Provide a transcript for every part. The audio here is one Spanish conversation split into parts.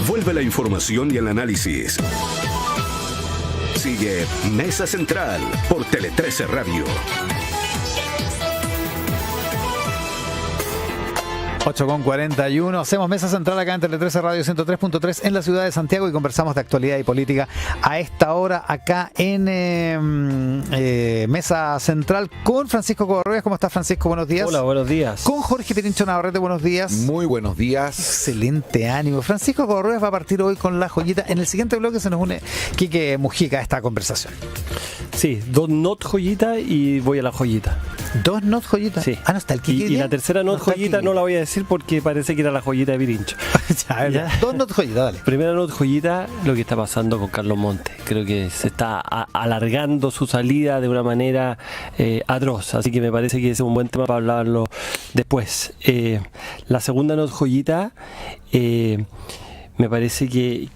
Vuelve la información y el análisis. Sigue Mesa Central por Tele 13 Radio. 8:41. Hacemos Mesa Central acá en Tele 13 Radio 103.3 en la ciudad de Santiago y conversamos de actualidad y política a esta hora acá en Mesa Central con Francisco Covarrubias. ¿Cómo estás, Francisco? Buenos días. Hola, buenos días. Con Jorge Pirincho Navarrete. Buenos días. Muy buenos días. Excelente ánimo. Francisco Covarrubias va a partir hoy con la joyita. En el siguiente bloque se nos une Quique Mujica a esta conversación. Sí, 2 not joyita y voy a la joyita. 2 not joyitas. Sí. Ah, no está el Quique. Y la tercera not joyita no la voy a decir porque parece que era la joyita de Pirincho. Ya. 2 not joyitas, dale. Primera not joyita, lo que está pasando con Carlos Montes. Creo que se está alargando su salida de una manera atroz. Así que me parece que es un buen tema para hablarlo después. La segunda not joyita, me parece que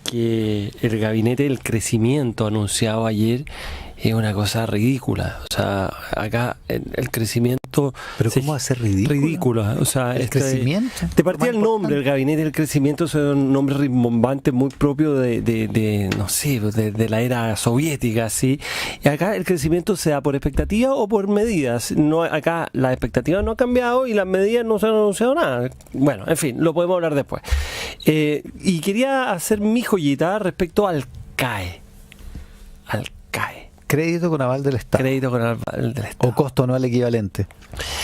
el gabinete del crecimiento anunciado ayer es una cosa ridícula. O sea, acá el crecimiento... ¿Pero cómo va a ser ridículo? Ridícula. O sea, ¿El crecimiento? Te partía el nombre, el gabinete del crecimiento, es un nombre rimbombante muy propio de la era soviética, ¿sí? Y acá el crecimiento se da por expectativa o por medidas. No, acá las expectativas no han cambiado y las medidas no se han anunciado nada. Bueno, en fin, lo podemos hablar después. Y quería hacer mi joyita respecto al CAE. Al CAE. Crédito con aval del Estado. Crédito con aval del Estado. O costo anual equivalente.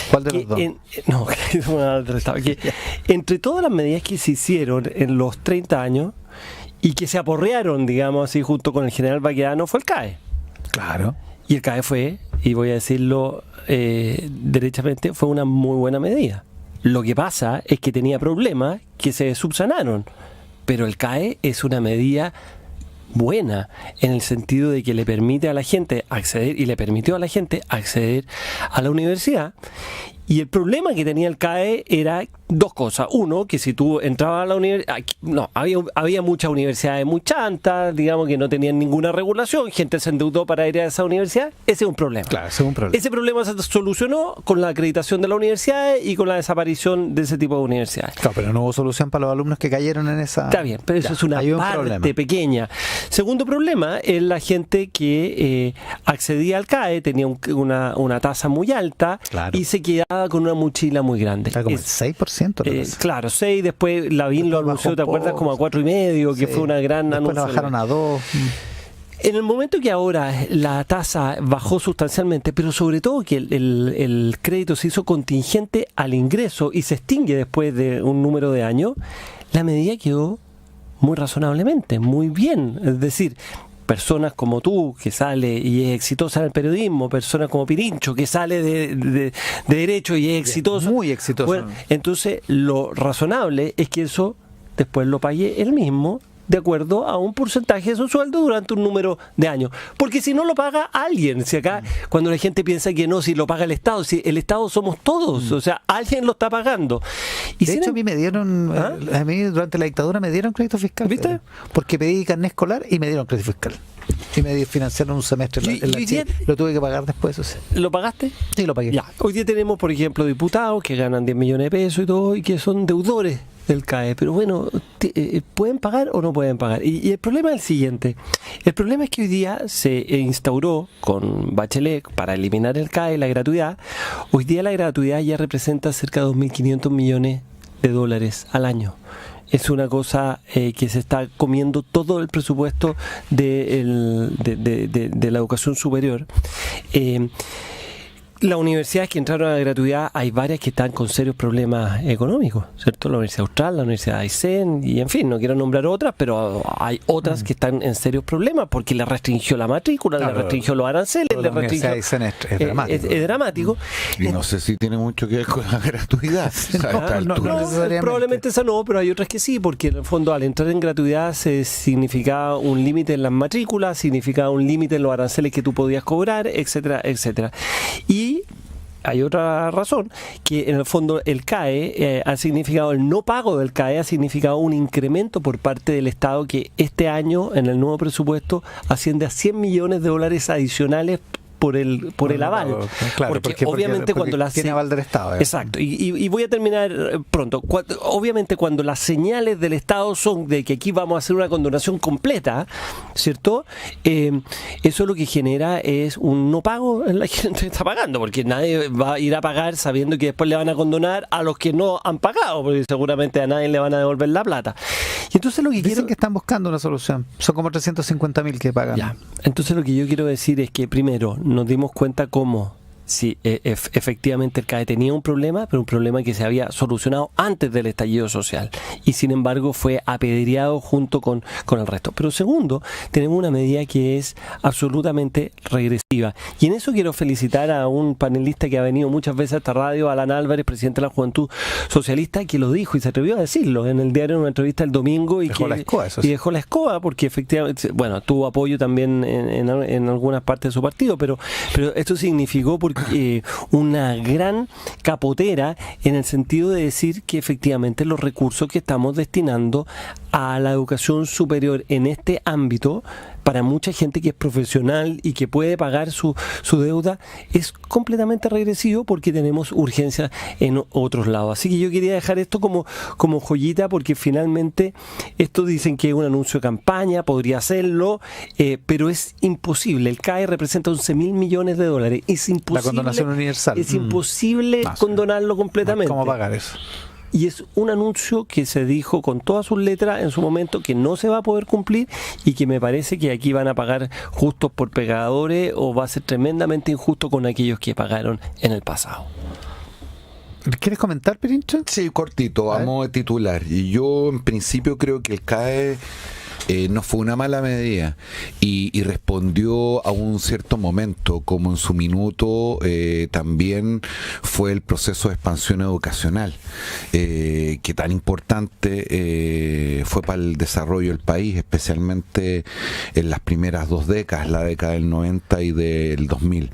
¿Cuál de los dos? Crédito con aval del Estado. Entre todas las medidas que se hicieron en los 30 años y que se aporrearon, digamos así, junto con el general Baquedano, fue el CAE. Claro. Y el CAE fue, y voy a decirlo derechamente, fue una muy buena medida. Lo que pasa es que tenía problemas que se subsanaron. Pero el CAE es una medida buena en el sentido de que le permite a la gente acceder y le permitió a la gente acceder a la universidad. Y el problema que tenía el CAE era dos cosas. Uno, que si tú entrabas a la universidad, había muchas universidades muy chantas, digamos, que no tenían ninguna regulación, gente se endeudó para ir a esa universidad. Ese es un problema. Claro, ese es un problema. Ese problema se solucionó con la acreditación de la universidad y con la desaparición de ese tipo de universidades. Claro, pero no hubo solución para los alumnos que cayeron en esa... Está bien, pero eso es una parte pequeña. Segundo problema es la gente que accedía al CAE, tenía una tasa muy alta, claro, y se quedaba con una mochila muy grande. Está como el 6%. Claro, 6, después Lavín lo anunció, ¿te acuerdas? Como a 4,5, que fue una gran anuncio. Después bajaron a 2. En el momento que ahora la tasa bajó sustancialmente, pero sobre todo que el crédito se hizo contingente al ingreso y se extingue después de un número de años, la medida quedó muy razonablemente, muy bien. Es decir, personas como tú, que sale y es exitosa en el periodismo, personas como Pirincho, que sale de Derecho y es exitoso. Muy exitoso. Bueno, entonces, lo razonable es que eso después lo pague él mismo, de acuerdo a un porcentaje de su sueldo durante un número de años. Porque si no lo paga alguien, si acá, cuando la gente piensa que no, si lo paga el Estado, si el Estado somos todos, o sea, alguien lo está pagando. Y de hecho, a mí me dieron, a mí durante la dictadura me dieron crédito fiscal. ¿Viste? Porque pedí carnet escolar y me dieron crédito fiscal. Y me financiaron un semestre en la Chile. Lo tuve que pagar después, o sea. ¿Lo pagaste? Sí, lo pagué. Ya. Hoy día tenemos, por ejemplo, diputados que ganan 10 millones de pesos y todo, y que son deudores del CAE, pero bueno, ¿pueden pagar o no pueden pagar? Y el problema es el siguiente. El problema es que hoy día se instauró con Bachelet para eliminar el CAE, la gratuidad. Hoy día la gratuidad ya representa cerca de 2.500 millones de dólares al año. Es una cosa que se está comiendo todo el presupuesto de la educación superior. Las universidades que entraron a la gratuidad, hay varias que están con serios problemas económicos, ¿cierto? La Universidad Austral, la Universidad de Aysén, y en fin, no quiero nombrar otras, pero hay otras que están en serios problemas porque le restringió la matrícula, le restringió los aranceles, le restringió... Es dramático. Es dramático. Y no sé si tiene mucho que ver con la gratuidad. No necesariamente. Probablemente esa no, pero hay otras que sí, porque en el fondo al entrar en gratuidad se significaba un límite en las matrículas, significaba un límite en los aranceles que tú podías cobrar, etcétera, etcétera. Y hay otra razón, que en el fondo el CAE ha significado, el no pago del CAE ha significado un incremento por parte del Estado que este año en el nuevo presupuesto asciende a 100 millones de dólares adicionales por el aval. Claro, porque obviamente cuando la tiene aval del Estado. Exacto, y voy a terminar pronto. Obviamente cuando las señales del Estado son de que aquí vamos a hacer una condonación completa, ¿cierto? Eso lo que genera es un no pago en la gente está pagando, porque nadie va a ir a pagar sabiendo que después le van a condonar a los que no han pagado, porque seguramente a nadie le van a devolver la plata. Y entonces lo que Dicen quiero... que están buscando una solución. Son como 350.000 que pagan. Ya. Entonces lo que yo quiero decir es que primero nos dimos cuenta cómo si efectivamente el CAE tenía un problema, pero un problema que se había solucionado antes del estallido social y sin embargo fue apedreado junto con el resto. Pero segundo, tenemos una medida que es absolutamente regresiva y en eso quiero felicitar a un panelista que ha venido muchas veces a esta radio, Alan Álvarez, presidente de la Juventud Socialista, que lo dijo y se atrevió a decirlo en el diario en una entrevista el domingo y dejó la escoba, eso sí. Y dejó la escoba porque efectivamente, bueno, tuvo apoyo también en algunas partes de su partido, pero esto significó porque una gran capotera en el sentido de decir que efectivamente los recursos que estamos destinando a la educación superior en este ámbito para mucha gente que es profesional y que puede pagar su deuda es completamente regresivo porque tenemos urgencia en otros lados. Así que yo quería dejar esto como joyita porque finalmente esto dicen que es un anuncio de campaña, podría hacerlo, pero es imposible. El CAE representa 11.000 millones de dólares. Es imposible. La condonación universal. Es imposible condonarlo completamente. ¿Cómo pagar eso? Y es un anuncio que se dijo con todas sus letras en su momento que no se va a poder cumplir y que me parece que aquí van a pagar justos por pecadores o va a ser tremendamente injusto con aquellos que pagaron en el pasado. ¿Quieres comentar, Pirincho? Sí, cortito, vamos a titular. Y yo en principio creo que el CAE no fue una mala medida y respondió a un cierto momento, como en su minuto también fue el proceso de expansión educacional, que tan importante fue para el desarrollo del país, especialmente en las primeras dos décadas, la década del 90 y del 2000.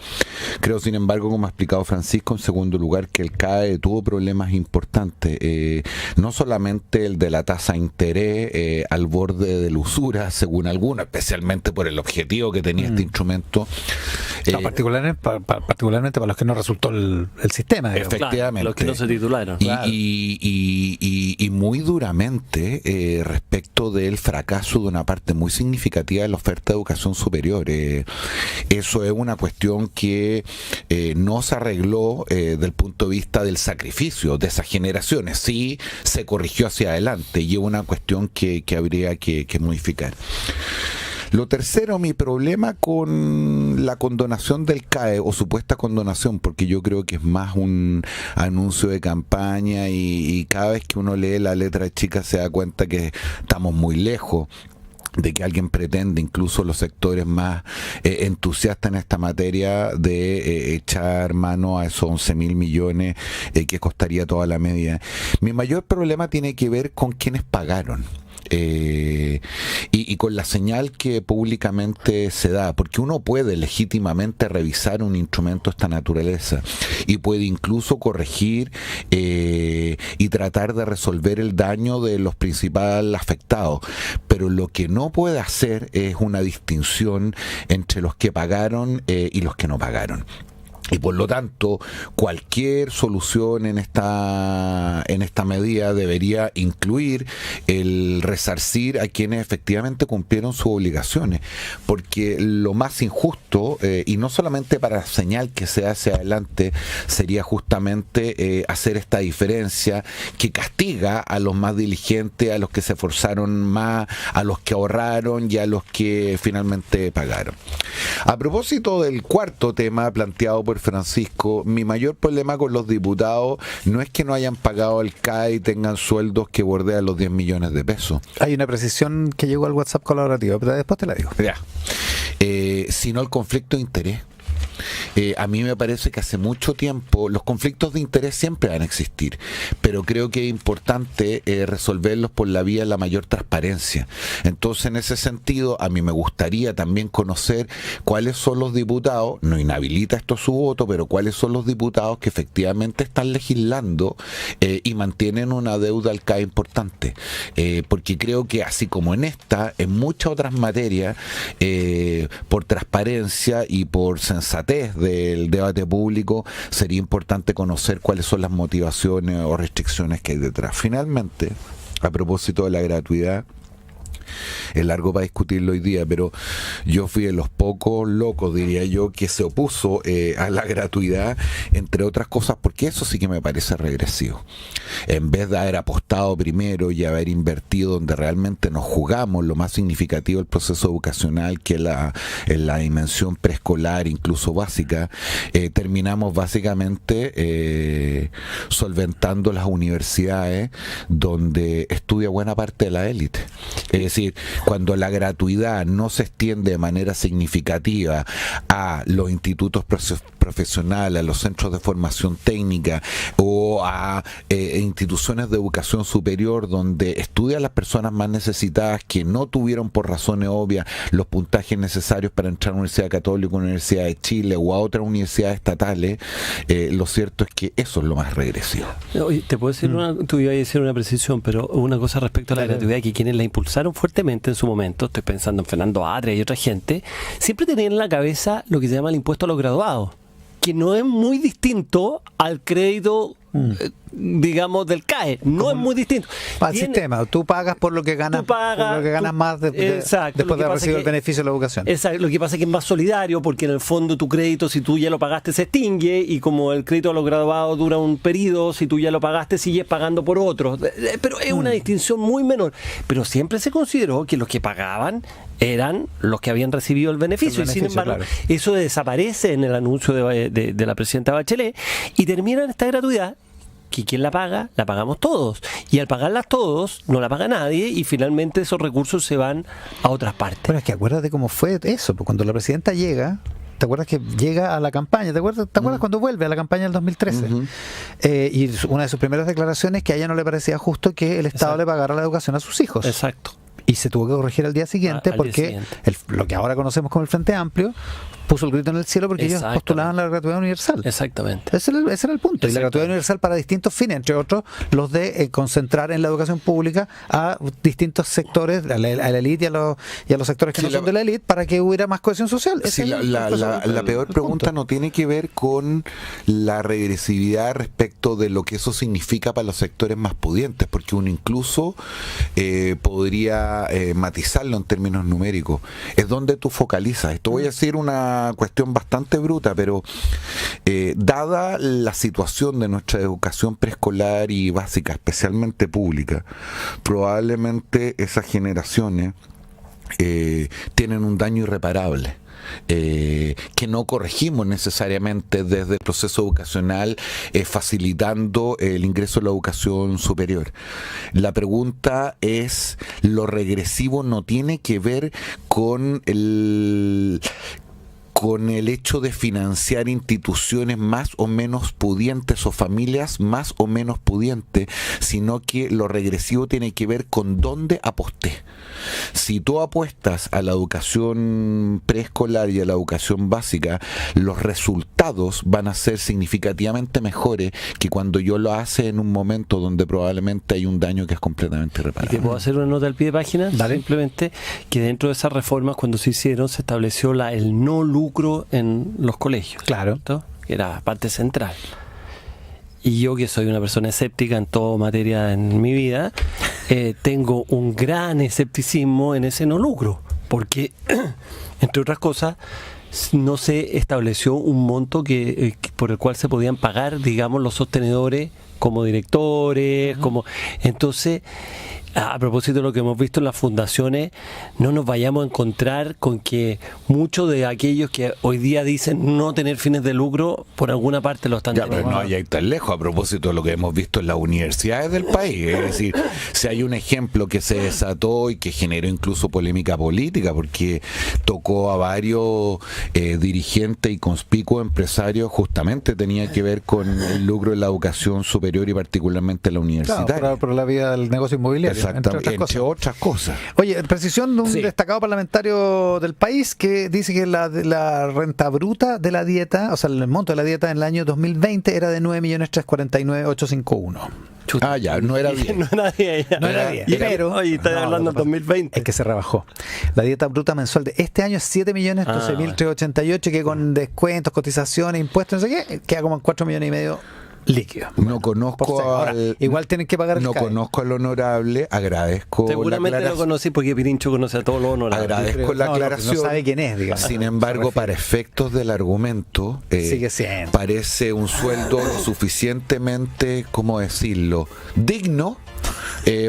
Creo, sin embargo, como ha explicado Francisco, en segundo lugar, que el CAE tuvo problemas importantes, no solamente el de la tasa de interés al borde de la usura, según algunos, especialmente por el objetivo que tenía este instrumento. No, particularmente para los que no resultó el sistema. Efectivamente. Claro, los que no se titularon. Y muy duramente respecto del fracaso de una parte muy significativa de la oferta de educación superior. Eso es una cuestión que no se arregló del punto de vista del sacrificio de esas generaciones. Sí se corrigió hacia adelante y es una cuestión que habría que modificar. Lo tercero, mi problema con la condonación del CAE o supuesta condonación, porque yo creo que es más un anuncio de campaña y cada vez que uno lee la letra chica se da cuenta que estamos muy lejos de que alguien pretende, incluso los sectores más entusiastas en esta materia, de echar mano a esos 11.000 millones que costaría toda la medida. Mi mayor problema tiene que ver con quienes pagaron. Y con la señal que públicamente se da, porque uno puede legítimamente revisar un instrumento de esta naturaleza y puede incluso corregir y tratar de resolver el daño de los principales afectados, pero lo que no puede hacer es una distinción entre los que pagaron y los que no pagaron. Y por lo tanto, cualquier solución en esta medida debería incluir el resarcir a quienes efectivamente cumplieron sus obligaciones, porque lo más injusto, y no solamente para la señal que se hace adelante, sería justamente hacer esta diferencia que castiga a los más diligentes, a los que se esforzaron más, a los que ahorraron y a los que finalmente pagaron. A propósito del cuarto tema planteado por Francisco, mi mayor problema con los diputados no es que no hayan pagado el CAE y tengan sueldos que bordean los 10 millones de pesos. Hay una precisión que llegó al WhatsApp colaborativo, pero después te la digo. Ya. Sino el conflicto de interés. A mí me parece que hace mucho tiempo los conflictos de interés siempre van a existir, pero creo que es importante resolverlos por la vía de la mayor transparencia. Entonces, en ese sentido, a mí me gustaría también conocer cuáles son los diputados, no inhabilita esto su voto, pero cuáles son los diputados que efectivamente están legislando y mantienen una deuda al CAE importante. Porque creo que así como en esta, en muchas otras materias, por transparencia y por sensatez del debate público, sería importante conocer cuáles son las motivaciones o restricciones que hay detrás. Finalmente, a propósito de la gratuidad, es largo para discutirlo hoy día, pero yo fui de los pocos locos, diría yo, que se opuso a la gratuidad, entre otras cosas, porque eso sí que me parece regresivo. En vez de haber apostado primero y haber invertido donde realmente nos jugamos lo más significativo del proceso educacional, que en la dimensión preescolar, incluso básica, terminamos básicamente solventando las universidades donde estudia buena parte de la élite. Es decir, cuando la gratuidad no se extiende de manera significativa a los institutos profesionales, a los centros de formación técnica o a instituciones de educación superior donde estudian las personas más necesitadas que no tuvieron por razones obvias los puntajes necesarios para entrar a la Universidad Católica, a la Universidad de Chile o a otras universidades estatales, lo cierto es que eso es lo más regresivo. Oye, te puedo decir tú ibas a decir una precisión, pero una cosa respecto a la gratuidad, que quienes la impulsaron fuertemente en su momento, estoy pensando en Fernando Atria y otra gente, siempre tenían en la cabeza lo que se llama el impuesto a los graduados, que no es muy distinto al crédito, digamos, del CAE. No es muy distinto. Para el sistema, tú pagas por lo que ganas, más exacto, después de haber recibido el beneficio de la educación. Exacto, lo que pasa es que es más solidario, porque en el fondo tu crédito, si tú ya lo pagaste, se extingue, y como el crédito a los graduados dura un periodo, si tú ya lo pagaste, sigues pagando por otros. Pero es una distinción muy menor. Pero siempre se consideró que los que pagaban eran los que habían recibido el beneficio, y sin embargo, claro, eso desaparece en el anuncio de la presidenta Bachelet, y termina en esta gratuidad que quien la paga, la pagamos todos, y al pagarlas todos no la paga nadie, y finalmente esos recursos se van a otras partes. Bueno, es que acuérdate cómo fue eso, pues cuando la presidenta llega, ¿te acuerdas que llega a la campaña? ¿Te acuerdas cuando vuelve a la campaña del 2013? Y una de sus primeras declaraciones, que a ella no le parecía justo que el Estado le pagara la educación a sus hijos. Exacto. Y se tuvo que corregir al día siguiente porque lo que ahora conocemos como el Frente Amplio puso el grito en el cielo porque ellos postulaban la gratuidad universal. Exactamente. Ese era el punto. Y la gratuidad universal para distintos fines, entre otros los de concentrar en la educación pública a distintos sectores, a la élite y a los sectores que no son de la élite, para que hubiera más cohesión social. Sí, la peor pregunta no tiene que ver con la regresividad respecto de lo que eso significa para los sectores más pudientes, porque uno incluso podría matizarlo en términos numéricos. Es donde tú focalizas. Esto voy a decir una cuestión bastante bruta, pero dada la situación de nuestra educación preescolar y básica, especialmente pública, probablemente esas generaciones tienen un daño irreparable. Que no corregimos necesariamente desde el proceso educacional, facilitando el ingreso a la educación superior. La pregunta es, lo regresivo no tiene que ver con el hecho de financiar instituciones más o menos pudientes o familias más o menos pudientes, sino que lo regresivo tiene que ver con dónde aposté. Si tú apuestas a la educación preescolar y a la educación básica, los resultados van a ser significativamente mejores que cuando yo lo hace en un momento donde probablemente hay un daño que es completamente irreparable. ¿Y te puedo hacer una nota al pie de página? Dale. Simplemente que dentro de esas reformas, cuando se hicieron, se estableció el no lucro en los colegios. Claro. ¿no? Que era parte central. Y yo, que soy una persona escéptica en toda materia en mi vida, tengo un gran escepticismo en ese no lucro, porque, entre otras cosas, no se estableció un monto por el cual se podían pagar, digamos, los sostenedores como directores, entonces a propósito de lo que hemos visto en las fundaciones, no nos vayamos a encontrar con que muchos de aquellos que hoy día dicen no tener fines de lucro, por alguna parte lo están Ya, teniendo. pero no hay que ir tan lejos a propósito de lo que hemos visto en las universidades del país. Es decir, si hay un ejemplo que se desató y que generó incluso polémica política, porque tocó a varios dirigentes y conspicuos empresarios, justamente tenía que ver con el lucro de la educación superior y particularmente la universitaria. Claro, por la vía del negocio inmobiliario, Exactamente, entre otras cosas. cosas. Oye, precisión de un Sí. destacado parlamentario del país que dice que la renta bruta de la dieta, o sea, el monto de la dieta en el año 2020 era de 9.349.851. Chuta. Ah, ya, no era bien. No era bien. No era bien, Y- pero- Oye, estás No, hablando lo del que pasa 2020. Es que se rebajó. La dieta bruta mensual de este año es 7.012.388, que con descuentos, cotizaciones, impuestos, no sé qué, queda como en 4.500.000 líquidos. No conozco Ahora, al... igual tienen que pagar el No CAE. conozco al honorable, agradezco Seguramente la lo aclaración. conocí porque Pirincho conoce a todos los honorables. Agradezco la No, aclaración. no sabe quién es, digamos. Sin embargo, para efectos del argumento, Sigue siendo. parece un sueldo lo suficientemente, ¿cómo decirlo?, digno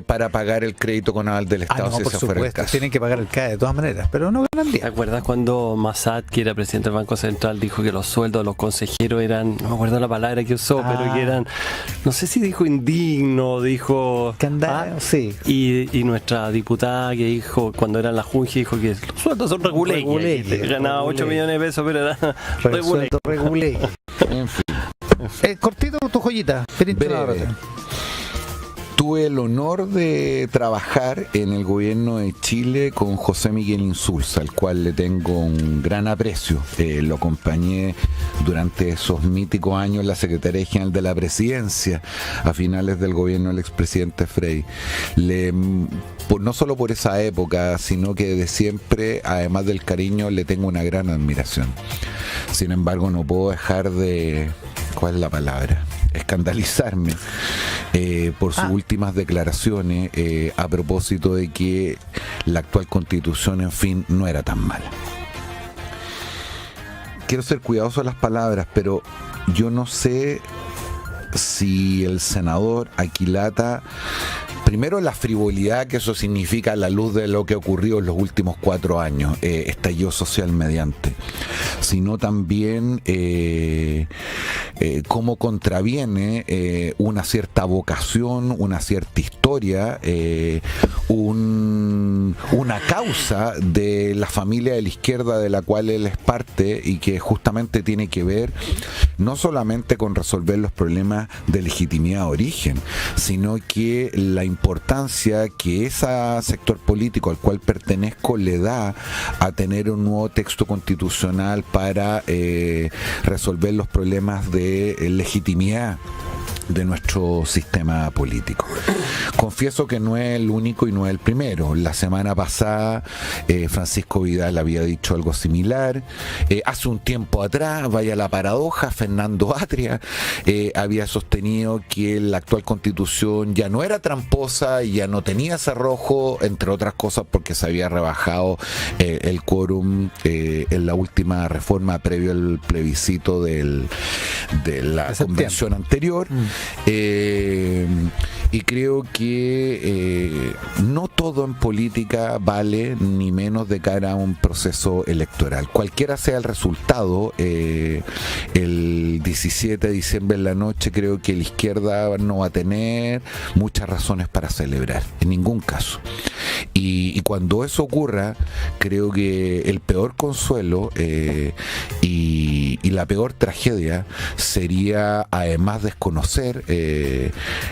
para pagar el crédito con aval del Ah, Estado, no, si por ese fuera el supuesto, caso. tienen que pagar el CAE de todas maneras, pero no ganan ¿Te día. acuerdas cuando Massad, que era presidente del Banco Central, dijo que los sueldos de los consejeros eran, no me acuerdo la palabra que usó, pero que eran, no sé si dijo indigno, dijo... Que andaba, sí. Y nuestra diputada que dijo, cuando era en la Junji, dijo que los sueldos son reguleños. Reguleños, Ganaba 8 reguleños. millones de pesos, pero era reguleños. Sueldo regulé. En fin. Cortito tu joyita, Pirincho Breve. Navarrete. Tuve el honor de trabajar en el gobierno de Chile con José Miguel Insulza, al cual le tengo un gran aprecio. Lo acompañé durante esos míticos años en la Secretaría General de la Presidencia, a finales del gobierno del expresidente Frei. No solo por esa época, sino que de siempre, además del cariño, le tengo una gran admiración. Sin embargo, no puedo dejar de... ¿Cuál es la palabra? Escandalizarme por sus últimas declaraciones a propósito de que la actual constitución, en fin, no era tan mala. Quiero ser cuidadoso de las palabras, pero yo no sé si el senador aquilata primero la frivolidad que eso significa a la luz de lo que ocurrió en los últimos 4 años, estallido social mediante, sino también cómo contraviene una cierta vocación, una cierta historia, una causa de la familia de la izquierda de la cual él es parte y que justamente tiene que ver no solamente con resolver los problemas de legitimidad de origen, sino que la importancia que ese sector político al cual pertenezco le da a tener un nuevo texto constitucional para resolver los problemas de legitimidad de nuestro sistema político. Confieso que no es el único y no es el primero. La semana pasada Francisco Vidal había dicho algo similar. Hace un tiempo atrás, vaya la paradoja, Fernando Atria había sostenido que la actual constitución ya no era tramposa y ya no tenía cerrojo, entre otras cosas porque se había rebajado el quórum en la última reforma previo al plebiscito de la convención anterior. Y creo que no todo en política vale ni menos de cara a un proceso electoral. Cualquiera sea el resultado, el 17 de diciembre en la noche creo que la izquierda no va a tener muchas razones para celebrar, en ningún caso. Y cuando eso ocurra, creo que el peor consuelo y la peor tragedia sería además desconocer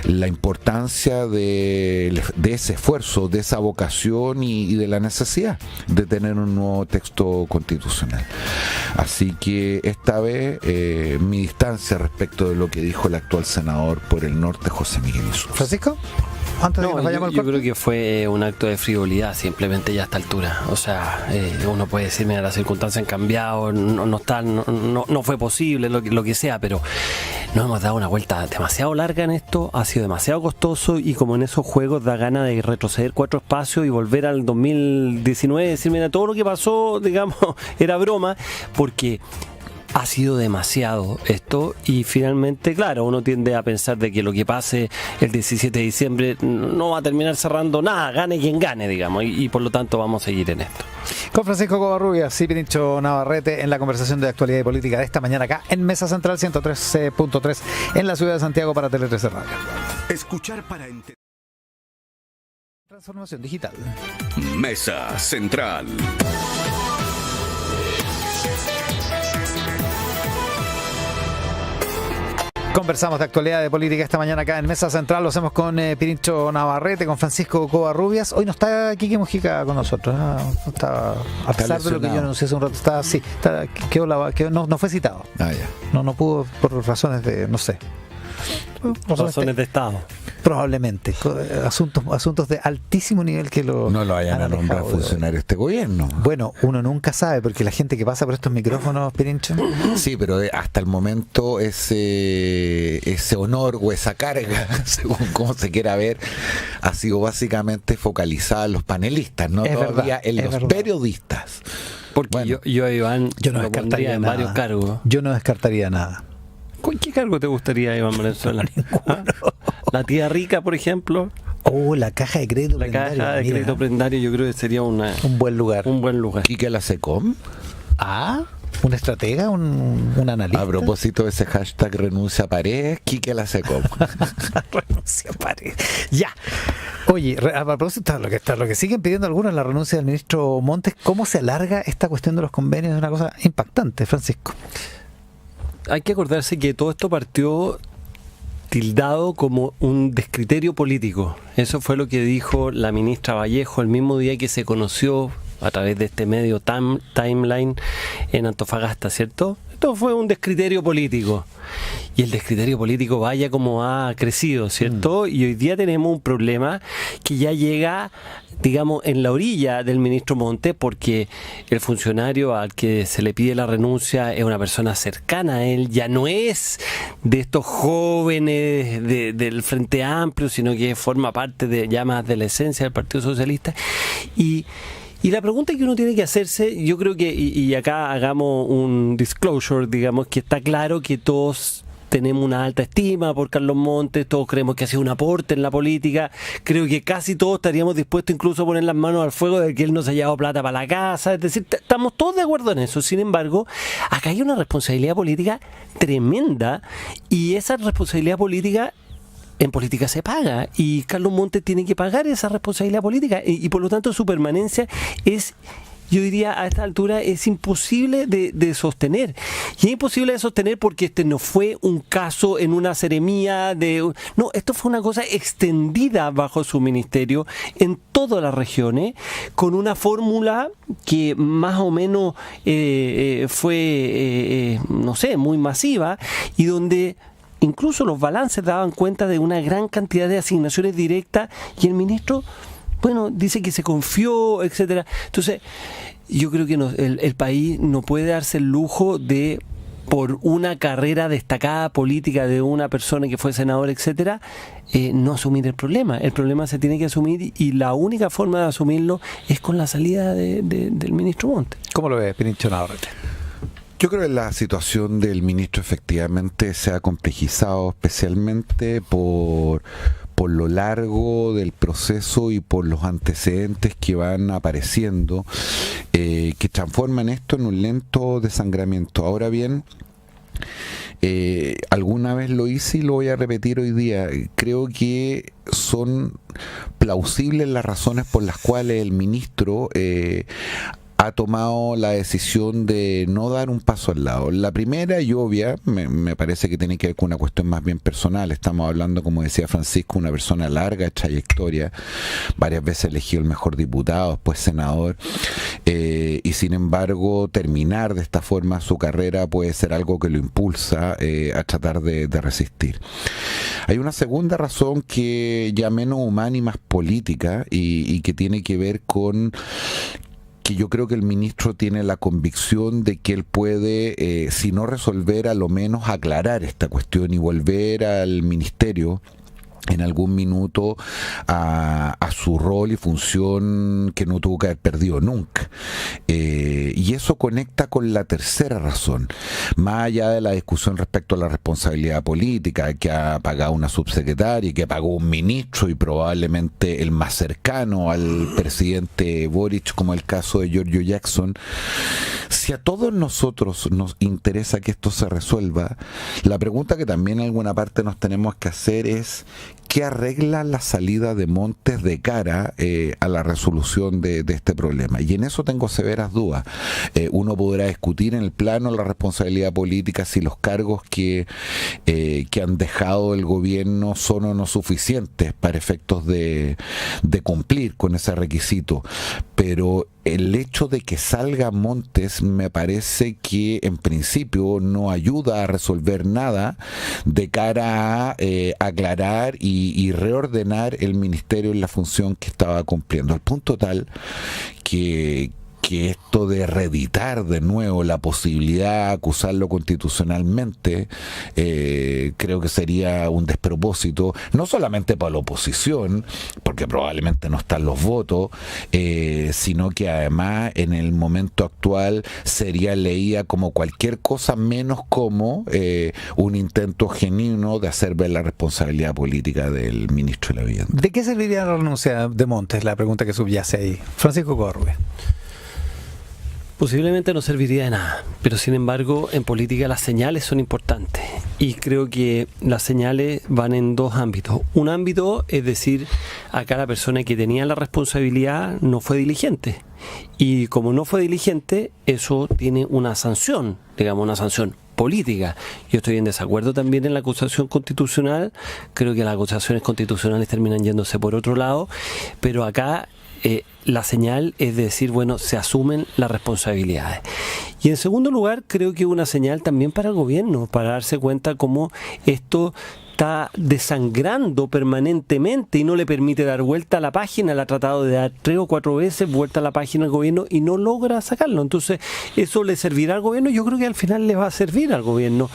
la importancia de ese esfuerzo, de esa vocación y de la necesidad de tener un nuevo texto constitucional. Así que esta vez mi distancia respecto de lo que dijo el actual senador por el norte, José Miguel Insulza. Francisco, antes de que No, nos vayamos yo al corte. creo que fue un acto de frivolidad simplemente ya a esta altura. O sea, uno puede decir, mira, las circunstancias han cambiado, no fue posible, lo que sea, pero nos hemos dado una vuelta demasiado larga en esto, ha sido demasiado costoso y como en esos juegos da ganas de retroceder 4 espacios y volver al 2019 y decir, mira, todo lo que pasó, digamos, era broma, porque ha sido demasiado esto, y finalmente, claro, uno tiende a pensar de que lo que pase el 17 de diciembre no va a terminar cerrando nada, gane quien gane, digamos, y por lo tanto vamos a seguir en esto. Con Francisco Covarrubias y Pirincho Navarrete en la conversación de actualidad y política de esta mañana acá en Mesa Central 103.3 en la ciudad de Santiago para Tele 13 Radio. Escuchar para entender. Transformación digital. Mesa Central. Conversamos de actualidad de política esta mañana acá en Mesa Central. Lo hacemos con Pirincho Navarrete, con Francisco Covarrubias. Hoy no está Quique Mujica con nosotros. No está, a pesar de lo que yo anuncié hace un rato, no fue citado. Ah, ya. No pudo por razones de, no sé. Razones de Estado. Probablemente. Asuntos de altísimo nivel que no lo vayan a nombrar funcionario este gobierno. Bueno, uno nunca sabe, porque la gente que pasa por estos micrófonos, Pirincho. Sí, pero hasta el momento ese honor o esa carga, según cómo se quiera ver, ha sido básicamente focalizada en los panelistas, no todavía en los periodistas. Porque bueno, yo Iván, yo no lo pondría en varios cargos. Yo no descartaría nada. ¿Qué cargo te gustaría, Iván Valenzuela? ¿Ah? La tía rica, por ejemplo. La caja de crédito prendario. La caja de crédito prendario, yo creo que sería un buen lugar. Un buen lugar. ¿Quique la SECOM? Un estratega, un analista. A propósito de ese hashtag renuncia a Paredes, Quique la SECOM. Renuncia a Paredes. Ya. Oye, a propósito de lo que siguen pidiendo algunos, la renuncia del ministro Montes, ¿cómo se alarga esta cuestión de los convenios? Es una cosa impactante, Francisco. Hay que acordarse que todo esto partió tildado como un descriterio político. Eso fue lo que dijo la ministra Vallejo el mismo día que se conoció a través de este medio Timeline en Antofagasta, ¿cierto? Esto fue un descriterio político. Y el descriterio político vaya como ha crecido, ¿cierto? Y hoy día tenemos un problema que ya llega, digamos, en la orilla del ministro Montes, porque el funcionario al que se le pide la renuncia es una persona cercana a él, ya no es de estos jóvenes del Frente Amplio, sino que forma parte de ya más de la esencia del Partido Socialista. Y la pregunta que uno tiene que hacerse, yo creo que, y acá hagamos un disclosure, digamos, que está claro que todos tenemos una alta estima por Carlos Montes, todos creemos que ha sido un aporte en la política, creo que casi todos estaríamos dispuestos incluso a poner las manos al fuego de que él nos haya dado plata para la casa, es decir, estamos todos de acuerdo en eso. Sin embargo, acá hay una responsabilidad política tremenda, y esa responsabilidad política en política se paga, y Carlos Montes tiene que pagar esa responsabilidad política, y por lo tanto su permanencia es, yo diría, a esta altura es imposible de sostener. Y es imposible de sostener porque este no fue un caso en una seremía no, esto fue una cosa extendida bajo su ministerio en todas las regiones, con una fórmula que más o menos fue no sé, muy masiva, y donde incluso los balances daban cuenta de una gran cantidad de asignaciones directas, y el ministro, bueno, dice que se confió, etcétera. Entonces, yo creo que el país no puede darse el lujo de, por una carrera destacada política de una persona que fue senador, etcétera, no asumir el problema. El problema se tiene que asumir, y la única forma de asumirlo es con la salida del ministro Montes. ¿Cómo lo ves, Pirincho Navarrete? Yo creo que la situación del ministro efectivamente se ha complejizado, especialmente por lo largo del proceso y por los antecedentes que van apareciendo, que transforman esto en un lento desangramiento. Ahora bien, alguna vez lo hice y lo voy a repetir hoy día. Creo que son plausibles las razones por las cuales el ministro ha tomado la decisión de no dar un paso al lado. La primera y obvia, me parece que tiene que ver con una cuestión más bien personal. Estamos hablando, como decía Francisco, una persona larga de trayectoria, varias veces elegido el mejor diputado, después senador, y sin embargo terminar de esta forma su carrera puede ser algo que lo impulsa a tratar de resistir. Hay una segunda razón que ya menos humana y más política, y que tiene que ver con que yo creo que el ministro tiene la convicción de que él puede, si no resolver, a lo menos aclarar esta cuestión y volver al ministerio en algún minuto a su rol y función que no tuvo que haber perdido nunca. Y eso conecta con la tercera razón. Más allá de la discusión respecto a la responsabilidad política que ha pagado una subsecretaria y que pagó un ministro y probablemente el más cercano al presidente Boric, como el caso de Giorgio Jackson, si a todos nosotros nos interesa que esto se resuelva, la pregunta que también en alguna parte nos tenemos que hacer es: ¿qué arregla la salida de Montes de cara a la resolución de este problema? Y en eso tengo severas dudas. Uno podrá discutir en el plano de la responsabilidad política si los cargos que han dejado el gobierno son o no suficientes para efectos de cumplir con ese requisito. Pero el hecho de que salga Montes me parece que en principio no ayuda a resolver nada de cara a aclarar y reordenar el ministerio en la función que estaba cumpliendo, al punto tal que esto de reeditar de nuevo la posibilidad de acusarlo constitucionalmente, creo que sería un despropósito, no solamente para la oposición, porque probablemente no están los votos, sino que además en el momento actual sería leída como cualquier cosa menos como un intento genuino de hacer ver la responsabilidad política del ministro de la Vivienda. ¿De qué serviría la renuncia de Montes? La pregunta que subyace ahí. Francisco Córdoba. Posiblemente no serviría de nada, pero sin embargo en política las señales son importantes y creo que las señales van en dos ámbitos. Un ámbito es decir, acá la persona que tenía la responsabilidad no fue diligente y como no fue diligente, eso tiene una sanción, digamos una sanción política. Yo estoy en desacuerdo también en la acusación constitucional, creo que las acusaciones constitucionales terminan yéndose por otro lado, pero acá la señal es decir, bueno, se asumen las responsabilidades. Y en segundo lugar, creo que una señal también para el gobierno, para darse cuenta cómo esto está desangrando permanentemente y no le permite dar vuelta a la página. Le ha tratado de dar 3 o 4 veces vuelta a la página al gobierno y no logra sacarlo. Entonces, ¿eso le servirá al gobierno? Yo creo que al final le va a servir al gobierno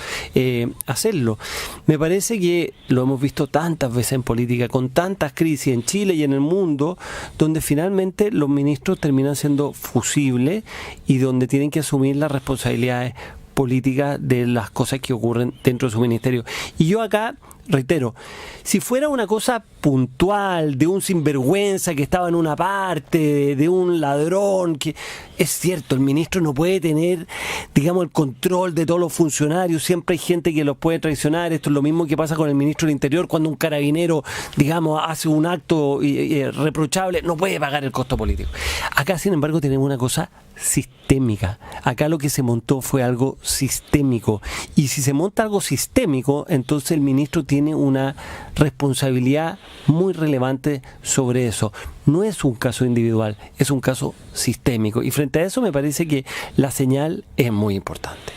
hacerlo. Me parece que lo hemos visto tantas veces en política, con tantas crisis en Chile y en el mundo, donde finalmente los ministros terminan siendo fusibles y donde tienen que asumir las responsabilidades políticas de las cosas que ocurren dentro de su ministerio. Y yo acá reitero, si fuera una cosa puntual de un sinvergüenza que estaba en una parte, de un ladrón, que es cierto, el ministro no puede tener, digamos, el control de todos los funcionarios, siempre hay gente que los puede traicionar. Esto es lo mismo que pasa con el ministro del Interior cuando un carabinero, digamos, hace un acto reprochable, no puede pagar el costo político. Acá, sin embargo, tenemos una cosa sistémica. Acá lo que se montó fue algo sistémico. Y si se monta algo sistémico, entonces el ministro tiene una responsabilidad muy relevante sobre eso. No es un caso individual, es un caso sistémico. Y frente a eso me parece que la señal es muy importante.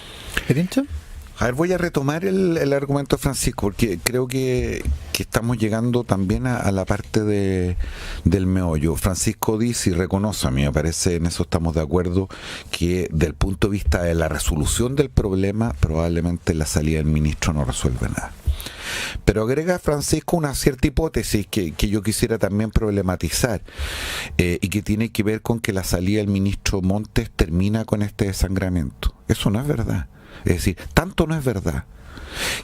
¿Pirincho? A ver, voy a retomar el argumento de Francisco, porque creo que estamos llegando también a la parte del meollo. Francisco dice y reconoce, a mí me parece, en eso estamos de acuerdo, que del punto de vista de la resolución del problema, probablemente la salida del ministro no resuelve nada. Pero agrega Francisco una cierta hipótesis que yo quisiera también problematizar y que tiene que ver con que la salida del ministro Montes termina con este desangramiento. Eso no es verdad. Es decir, tanto no es verdad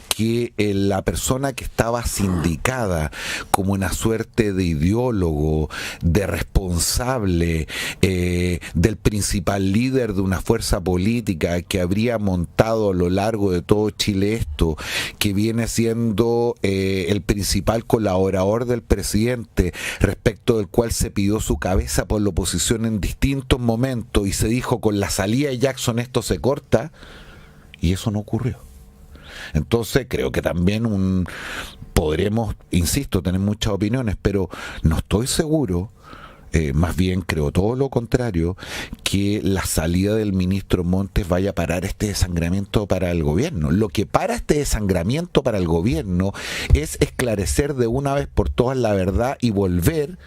que la persona que estaba sindicada como una suerte de ideólogo, de responsable, del principal líder de una fuerza política que habría montado a lo largo de todo Chile esto, que viene siendo el principal colaborador del presidente, respecto del cual se pidió su cabeza por la oposición en distintos momentos y se dijo con la salida de Jackson esto se corta, y eso no ocurrió. Entonces creo que también podremos, insisto, tener muchas opiniones, pero no estoy seguro, más bien creo todo lo contrario, que la salida del ministro Montes vaya a parar este desangramiento para el gobierno. Lo que para este desangramiento para el gobierno es esclarecer de una vez por todas la verdad y volver,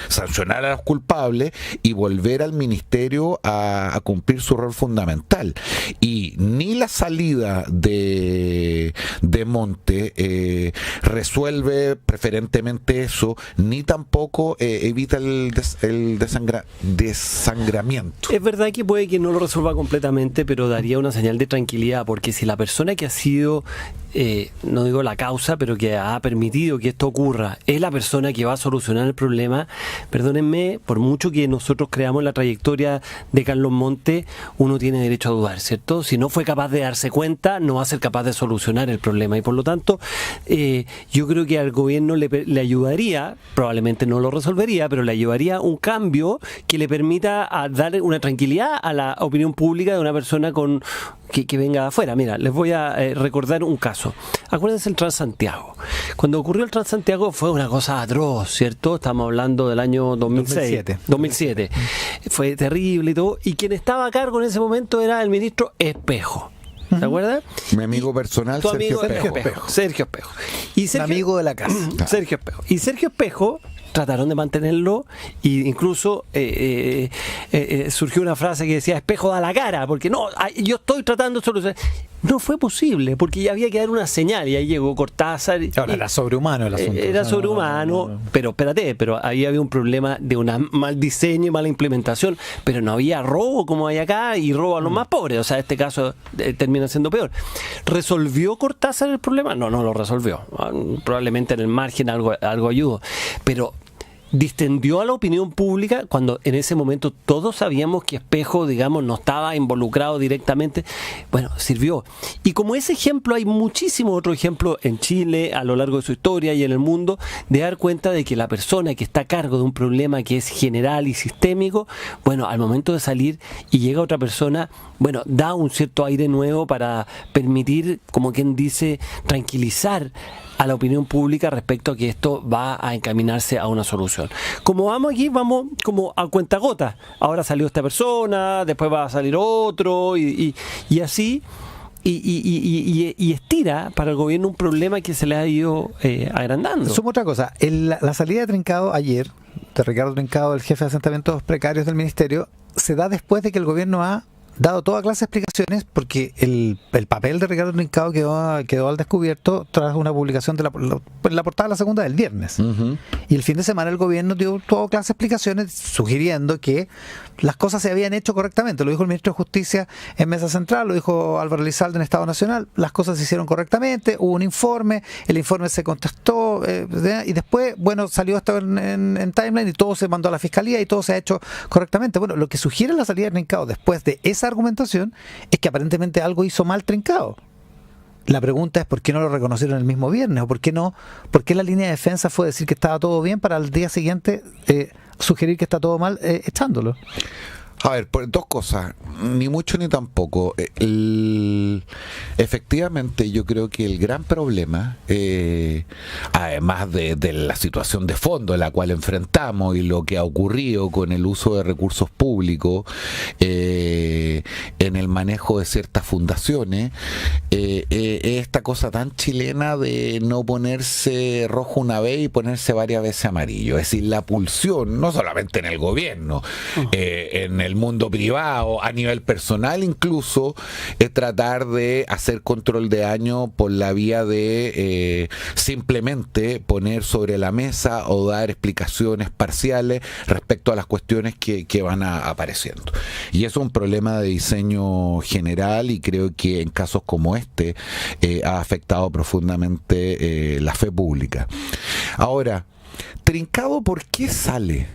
sancionar a los culpables y volver al ministerio a cumplir su rol fundamental. Y ni la salida de Monte resuelve preferentemente eso, ni tampoco evita el desangramiento. Es verdad que puede que no lo resuelva completamente, pero daría una señal de tranquilidad, porque si la persona que ha sido, no digo la causa, pero que ha permitido que esto ocurra, es la persona que va a solucionar el problema, perdónenme, por mucho que nosotros creamos la trayectoria de Carlos Montes, uno tiene derecho a dudar, ¿cierto? Si no fue capaz de darse cuenta, no va a ser capaz de solucionar el problema, y por lo tanto, yo creo que al gobierno le ayudaría, probablemente no lo resolvería, pero le ayudaría un cambio que le permita dar una tranquilidad a la opinión pública de una persona que venga de afuera. Mira, les voy a recordar un caso. Acuérdense el Transantiago. Cuando ocurrió el Transantiago fue una cosa atroz, ¿cierto? Estamos hablando del año 2007. Fue terrible y todo. Y quien estaba a cargo en ese momento era el ministro Espejo. ¿Te acuerdas? Mi amigo personal, Tu Sergio amigo Espejo. Sergio Espejo. Y Sergio, Un amigo de la casa. Sergio Espejo. Y Sergio Espejo trataron de mantenerlo, e incluso surgió una frase que decía: Espejo da la cara, porque no, yo estoy tratando de solucionar. No fue posible, porque ya había que dar una señal, y ahí llegó Cortázar. Ahora, era sobrehumano el asunto. Era sobrehumano, no. pero espérate, pero ahí había un problema de un mal diseño y mala implementación, pero no había robo como hay acá, y robo a los más pobres, o sea, este caso termina siendo peor. ¿Resolvió Cortázar el problema? No lo resolvió. Probablemente en el margen algo ayudó, pero distendió a la opinión pública cuando en ese momento todos sabíamos que Espejo, digamos, no estaba involucrado directamente. Bueno, sirvió. Y como ese ejemplo, hay muchísimos otros ejemplos en Chile a lo largo de su historia y en el mundo, de dar cuenta de que la persona que está a cargo de un problema que es general y sistémico, bueno, al momento de salir y llega otra persona, bueno, da un cierto aire nuevo para permitir, como quien dice, tranquilizar a la opinión pública respecto a que esto va a encaminarse a una solución. Como vamos aquí, vamos como a cuentagotas. Ahora salió esta persona, después va a salir otro, y así, y estira para el gobierno un problema que se le ha ido agrandando. Sumo otra cosa, la salida de Trincado ayer, de Ricardo Trincado, el jefe de asentamientos precarios del ministerio, se da después de que el gobierno ha dado toda clase de explicaciones, porque el papel de Ricardo Trincado quedó al descubierto tras una publicación de la portada de La Segunda del viernes. Uh-huh. Y el fin de semana el gobierno dio toda clase de explicaciones sugiriendo que las cosas se habían hecho correctamente. Lo dijo el ministro de Justicia en Mesa Central, lo dijo Álvaro Elizalde en Estado Nacional. Las cosas se hicieron correctamente, hubo un informe, el informe se contestó, y después, bueno, salió esto en Timeline y todo se mandó a la Fiscalía y todo se ha hecho correctamente. Bueno, lo que sugiere la salida de Trincado después de esa argumentación es que aparentemente algo hizo mal Trincado. La pregunta es por qué no lo reconocieron el mismo viernes, o por qué la línea de defensa fue decir que estaba todo bien para al día siguiente sugerir que está todo mal echándolo. A ver, dos cosas, ni mucho ni tampoco. Efectivamente, yo creo que el gran problema, además de la situación de fondo en la cual enfrentamos y lo que ha ocurrido con el uso de recursos públicos en el manejo de ciertas fundaciones, esta cosa tan chilena de no ponerse rojo una vez y ponerse varias veces amarillo. Es decir, la pulsión, no solamente en el gobierno, en el mundo privado, a nivel personal incluso, es tratar de hacer control de daño por la vía de simplemente poner sobre la mesa o dar explicaciones parciales respecto a las cuestiones que van apareciendo. Y eso es un problema de diseño general, y creo que en casos como este ha afectado profundamente la fe pública. Ahora, Trincado, ¿por qué sale?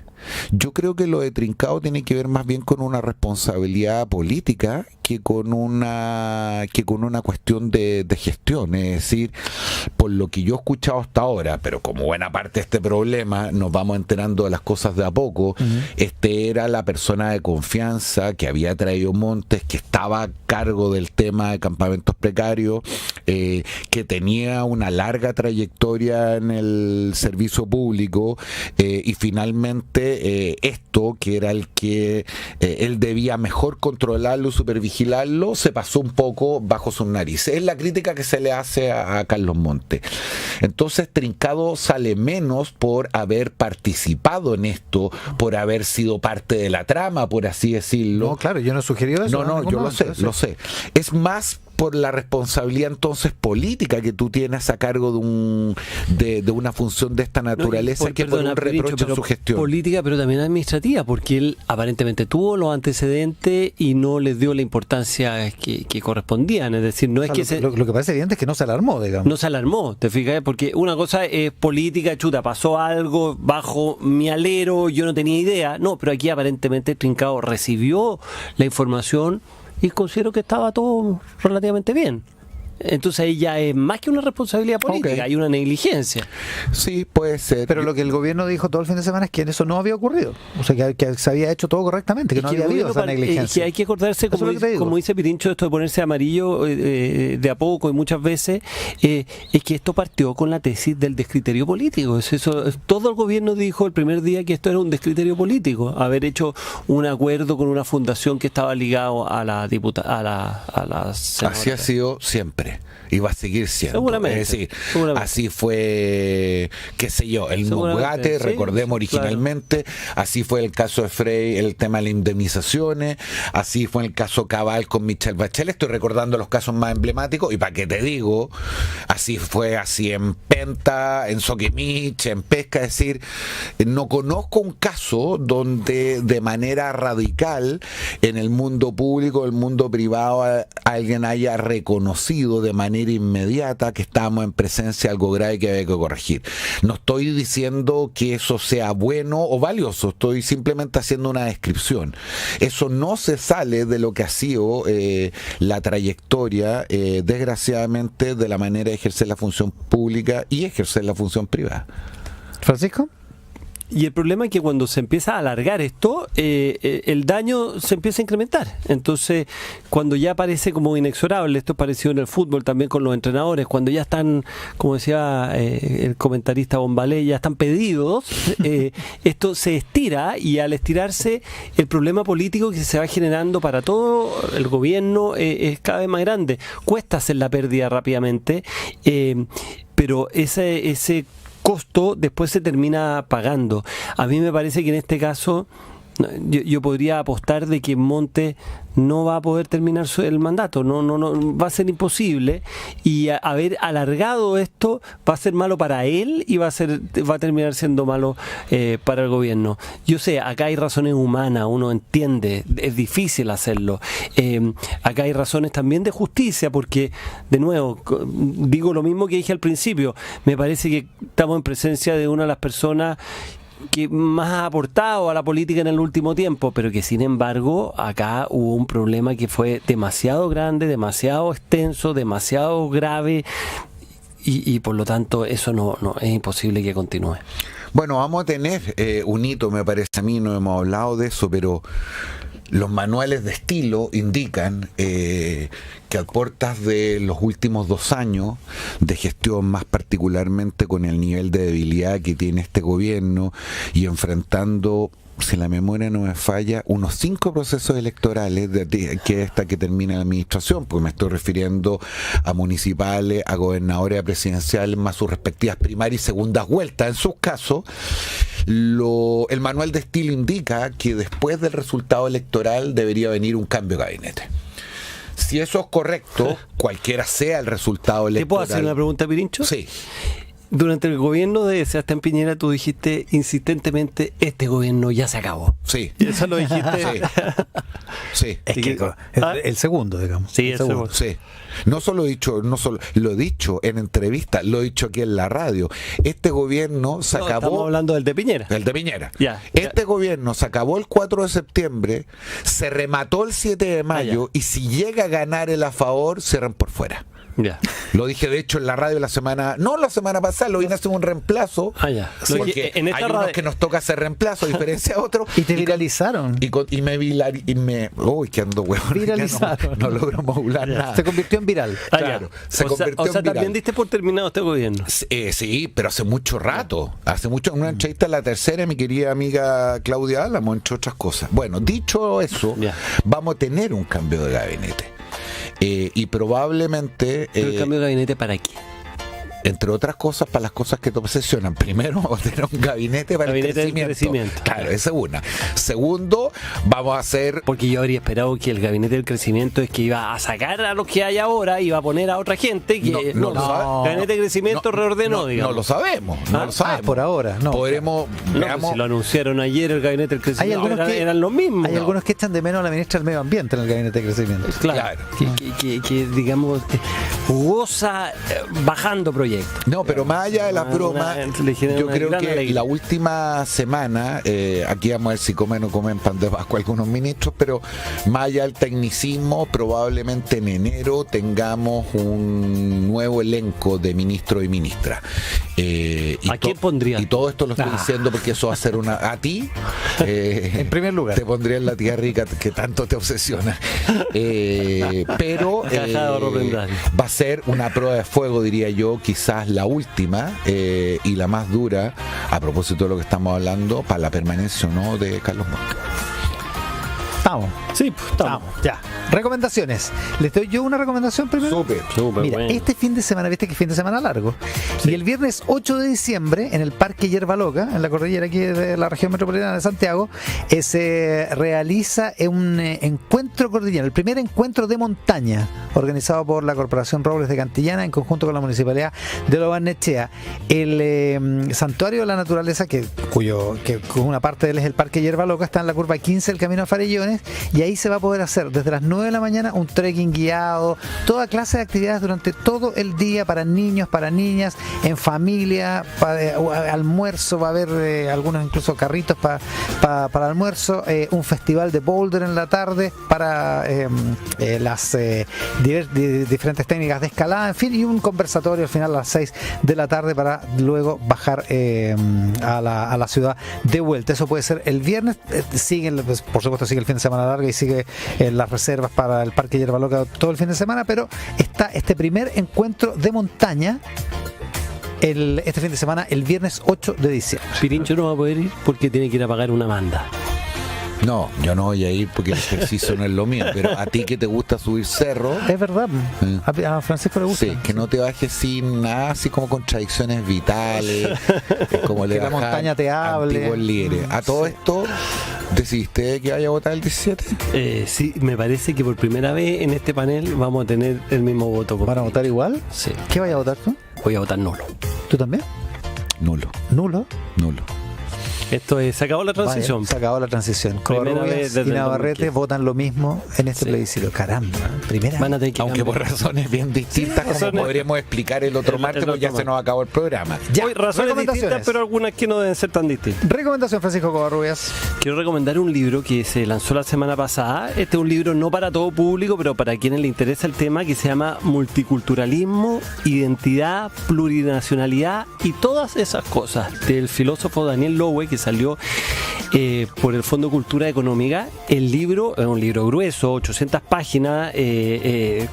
Yo creo que lo de Trincado tiene que ver más bien con una responsabilidad política que con una cuestión de gestión. Es decir, por lo que yo he escuchado hasta ahora, pero como buena parte de este problema nos vamos enterando de las cosas de a poco, este era la persona de confianza que había traído Montes, que estaba a cargo del tema de campamentos precarios, que tenía una larga trayectoria en el servicio público, y finalmente esto, que era el que él debía mejor controlarlo, supervigilarlo, se pasó un poco bajo sus narices. Es la crítica que se le hace a Carlos Montes. Entonces Trincado sale menos por haber participado en esto, por haber sido parte de la trama, por así decirlo. No, claro, yo no he sugerido eso. No, yo lo sé. Es más por la responsabilidad entonces política que tú tienes a cargo de una función de esta naturaleza, que por un reproche en su gestión. Política, pero también administrativa, porque él aparentemente tuvo los antecedentes y no les dio la importancia que correspondían. Es decir, no es que lo que parece evidente es que no se alarmó, digamos. No se alarmó, ¿te fijas? Porque una cosa es política, chuta, pasó algo bajo mi alero, yo no tenía idea. No, pero aquí aparentemente Trincado recibió la información y considero que estaba todo relativamente bien. Entonces ahí ya es más que una responsabilidad política, hay una negligencia. Sí, puede ser. Pero lo que el gobierno dijo todo el fin de semana es que eso no había ocurrido. O sea, que se había hecho todo correctamente, que no había habido esa negligencia. Que hay que acordarse, como dice Pirincho, esto de ponerse amarillo de a poco y muchas veces, es que esto partió con la tesis del descriterio político. Todo el gobierno dijo el primer día que esto era un descriterio político, haber hecho un acuerdo con una fundación que estaba ligado a la diputada, a la senadora. Así ha sido siempre. Y va a seguir siendo. Seguramente. Es decir, así fue, qué sé yo, el Mogate, recordemos originalmente, claro. Así fue el caso de Frey, el tema de las indemnizaciones, así fue el caso Cabal con Michelle Bachelet, estoy recordando los casos más emblemáticos, y para qué te digo, así fue así en Penta, en Soquimich, en Pesca, es decir, no conozco un caso donde de manera radical en el mundo público, el mundo privado, alguien haya reconocido de manera inmediata que estábamos en presencia de algo grave que había que corregir. No estoy diciendo que eso sea bueno o valioso, estoy simplemente haciendo una descripción. Eso no se sale de lo que ha sido la trayectoria, desgraciadamente, de la manera de ejercer la función pública y ejercer la función privada. ¿Francisco? Y el problema es que cuando se empieza a alargar esto, el daño se empieza a incrementar. Entonces, cuando ya parece como inexorable, esto es parecido en el fútbol también con los entrenadores, cuando ya están, como decía el comentarista Bombalé, ya están pedidos, esto se estira, y al estirarse, el problema político que se va generando para todo el gobierno es cada vez más grande. Cuesta hacer la pérdida rápidamente, pero ese costo después se termina pagando. A mí me parece que en este caso yo podría apostar de que Montes no va a poder terminar el mandato, no va a ser imposible, y haber alargado esto va a ser malo para él y va a terminar siendo malo para el gobierno. Yo sé, acá hay razones humanas, uno entiende, es difícil hacerlo. Acá hay razones también de justicia, porque de nuevo digo lo mismo que dije al principio, me parece que estamos en presencia de una de las personas que más ha aportado a la política en el último tiempo, pero que sin embargo acá hubo un problema que fue demasiado grande, demasiado extenso, demasiado grave, y por lo tanto eso no es imposible que continúe. Bueno, vamos a tener un hito, me parece a mí, no hemos hablado de eso, pero los manuales de estilo indican que a puertas de los últimos 2 años de gestión, más particularmente con el nivel de debilidad que tiene este gobierno y enfrentando, si la memoria no me falla, unos 5 procesos electorales que termina la administración, porque me estoy refiriendo a municipales, a gobernadores, a presidenciales, más sus respectivas primarias y segundas vueltas. En sus casos, el manual de estilo indica que después del resultado electoral debería venir un cambio de gabinete. Si eso es correcto, cualquiera sea el resultado electoral. ¿Te puedo hacer una pregunta, Pirincho? Sí. Durante el gobierno de Sebastián Piñera tú dijiste insistentemente, este gobierno ya se acabó. Sí. Y eso lo dijiste. Sí. Es que el segundo, digamos. Sí, el segundo. Sí. No solo lo he dicho en entrevistas, lo he dicho aquí en la radio. Este gobierno se acabó. Estamos hablando del de Piñera. El de Piñera. Ya, Este gobierno se acabó el 4 de septiembre, se remató el 7 de mayo y si llega a ganar el a favor, cierran por fuera. Ya. Lo dije de hecho en la radio la semana pasada, lo vine a hacer un reemplazo. Ya. Porque En esta hay unos radio- que nos toca hacer reemplazo a diferencia de otros. Y te viralizaron. Uy, que ando huevo. Viralizaron. No logro modular nada. Se convirtió en viral. Claro, se convirtió en viral. también diste por terminado este gobierno. Sí, pero hace mucho rato. En una entrevista en La Tercera, mi querida amiga Claudia Álamo, entre otras cosas. Bueno, dicho eso, Ya. vamos a tener un cambio de gabinete. Y probablemente, ¿Pero el cambio de gabinete para qué? entre otras cosas, para las cosas que te obsesionan. Primero, vamos a tener un gabinete para Gabinete del el crecimiento. crecimiento. Claro, esa es una. Segundo, vamos a hacer... Porque yo habría esperado que el gabinete del crecimiento es que iba a sacar a los que hay ahora, iba a poner a otra gente que No lo sabe. gabinete de crecimiento reordenó, digamos. No lo sabemos. No lo sabemos. por ahora, no. Podremos... No, veamos, pues si lo anunciaron ayer el gabinete del Hay crecimiento, algunos que eran los mismos. Hay algunos que echan de menos a la ministra del Medio Ambiente en el gabinete de crecimiento. Claro, que, digamos, goza bajando proyectos. No, pero más allá de las bromas, le genera yo una creo gran que alegría. la última semana, aquí vamos a ver si comen o no comen pan de Pascua algunos ministros, pero más allá del tecnicismo, probablemente en enero tengamos un nuevo elenco de ministros y ministras. ¿A quién pondría? Y todo esto lo estoy diciendo porque eso va a ser una... A ti, En primer lugar. te pondría en la tía rica que tanto te obsesiona. Pero Caja de ahorro prendario. va a ser una prueba de fuego, diría yo, quizás la última y la más dura, a propósito de lo que estamos hablando, para la permanencia o no de Carlos Mosca. Estamos. Sí, pues, estamos. Ya. Recomendaciones. ¿Les doy yo una recomendación primero? Súper Mira, bueno. este fin de semana, viste que fin de semana largo. Y el viernes 8 de diciembre, en el Parque Hierba Loca, en la cordillera aquí de la región metropolitana de Santiago, se realiza un encuentro cordillero, el primer encuentro de montaña, organizado por la Corporación Robles de Cantillana en conjunto con la Municipalidad de Lo Barnechea. El Santuario de la Naturaleza, que una parte de él es el Parque Hierba Loca, está en la curva 15 del Camino a Farellones, y ahí se va a poder hacer desde las 9 de la mañana un trekking guiado, toda clase de actividades durante todo el día para niños, para niñas, en familia, para almuerzo, va a haber algunos incluso carritos para almuerzo, un festival de boulder en la tarde para las diferentes técnicas de escalada, en fin, y un conversatorio al final a las 6 de la tarde para luego bajar a la ciudad de vuelta. Eso puede ser el viernes, por supuesto sigue el fin de semana largo y sigue las reservas para el Parque Hierba Loca todo el fin de semana, pero está este primer encuentro de montaña este fin de semana, el viernes 8 de diciembre. Pirincho no va a poder ir porque tiene que ir a pagar una manda. No, yo no voy a ir porque el ejercicio no es lo mío, pero a ti que te gusta subir cerro, Es verdad, a Francisco le gusta. sí, que no te bajes sin nada, así como contradicciones vitales, como le Que la bajan montaña te hable. antiguos líderes. A todo esto, ¿decidiste que vaya a votar el 17? Sí, me parece que por primera vez en este panel vamos a tener el mismo voto. ¿Van a votar igual? Sí, ¿Qué vaya a votar tú? voy a votar nulo. ¿Tú también? Nulo, ¿Nulo? nulo. Esto es, se acabó la transición. Vaya, se acabó la transición. Primera Covarrubias vez desde y el Navarrete 2015. votan lo mismo en este Sí. plebiscito. Caramba, primera. Van a tener que Aunque por cambiar. razones bien distintas, como razones- podríamos explicar el otro El martes, otro porque ya se martes. nos acabó el programa. Ya, Hoy razones recomendaciones. distintas, pero algunas que no deben ser tan distintas. Recomendación, Francisco Covarrubias. Quiero recomendar un libro que se lanzó la semana pasada. Este es un libro no para todo público, pero para quienes le interesa el tema, que se llama Multiculturalismo, Identidad, Plurinacionalidad y todas esas cosas, del filósofo Daniel Lowe, que salió por el Fondo Cultura Económica. El libro es un libro grueso, 800 páginas,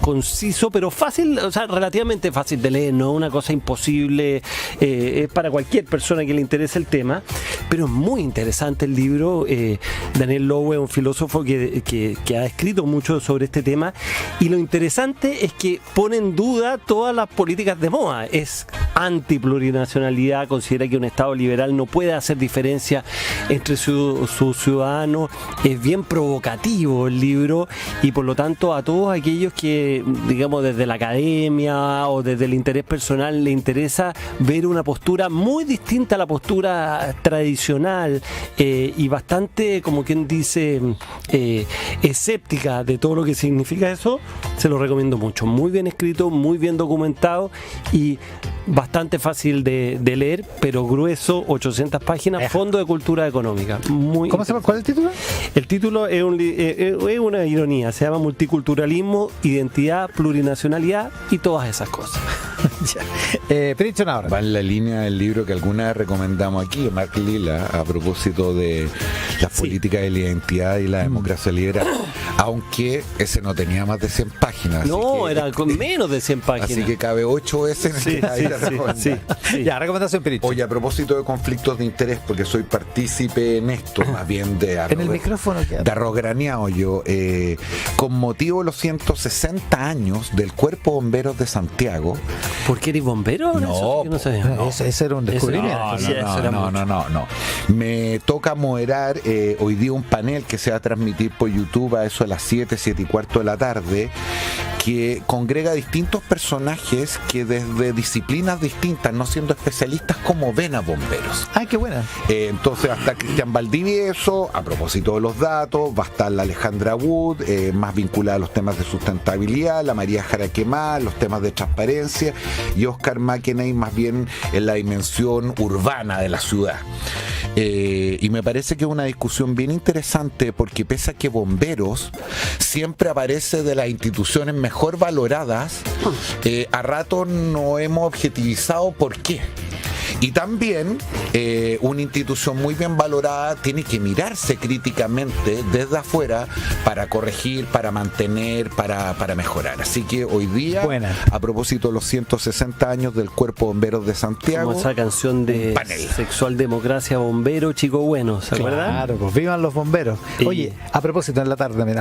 conciso, pero fácil, o sea, relativamente fácil de leer, no es una cosa imposible, es para cualquier persona que le interese el tema, pero es muy interesante el libro. Daniel Lowe es un filósofo que ha escrito mucho sobre este tema, y lo interesante es que pone en duda todas las políticas de moda. Es anti-plurinacionalidad, considera que un Estado liberal no puede hacer diferencia transparencia entre sus ciudadanos. Es bien provocativo el libro y por lo tanto a todos aquellos que, digamos, desde la academia o desde el interés personal le interesa ver una postura muy distinta a la postura tradicional y bastante, como quien dice, escéptica de todo lo que significa eso, se lo recomiendo mucho. Muy bien escrito, muy bien documentado y bastante fácil de leer, pero grueso, 800 páginas, Fondo de Cultura Económica. Muy ¿Cómo se llama? ¿Cuál es el título? El título es una ironía, se llama Multiculturalismo, Identidad, Plurinacionalidad y todas esas cosas. Pirincho Navarrete. Va en la línea del libro que alguna vez recomendamos aquí, Mark Lilla, a propósito de las políticas de la identidad y la democracia liberal, aunque ese no tenía más de 100 páginas. No, que, era con menos de 100 páginas. Así que cabe 8 veces en sí. Ya, recomendación, Pirincho. Oye, a propósito de conflictos de interés, porque soy partícipe en esto, más bien de En el micrófono. de arroz graneado yo, con motivo de los 160 años del Cuerpo de Bomberos de Santiago. ¿Por qué eres bombero? No, Eso yo no sabía. Ese era un descubrimiento. No. Me toca moderar hoy día un panel que se va a transmitir por YouTube a eso de las 7:15 de la tarde, que congrega distintos personajes que desde disciplinas distintas, no siendo especialistas, como ven a bomberos. Ay, qué buena. Entonces va a estar Cristian Valdivieso, a propósito de los datos, va a estar la Alejandra Wood, más vinculada a los temas de sustentabilidad, la María Jaraquemá, los temas de transparencia, y Oscar McKinney más bien en la dimensión urbana de la ciudad. Y me parece que es una discusión bien interesante, porque pese a que bomberos siempre aparece de las instituciones mejor valoradas, a rato no hemos objetivizado por qué. Y también una institución muy bien valorada tiene que mirarse críticamente desde afuera para corregir, para mantener, para mejorar. Así que hoy día, a propósito de los 160 años del Cuerpo de Bomberos de Santiago, como esa canción de Sexual Democracia Bombero, Chico Bueno, ¿se acuerdan? Claro, pues vivan los bomberos. Oye, a propósito, en la tarde también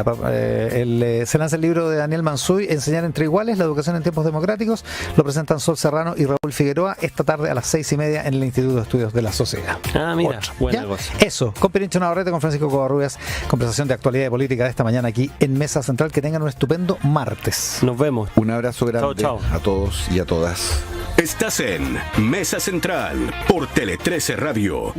se lanza el libro de Daniel Mansuy, Enseñar entre iguales, la educación en tiempos democráticos. Lo presentan Sol Serrano y Raúl Figueroa esta tarde a las 6:30 en el Instituto de Estudios de la Sociedad. Ah, mira, buena ¿Ya? cosa. Eso, con Pirincho Navarrete, con Francisco Covarrubias, conversación de actualidad y política de esta mañana aquí en Mesa Central. Que tengan un estupendo martes. Nos vemos. un abrazo grande Chao. a todos y a todas. Estás en Mesa Central por Tele 13 Radio.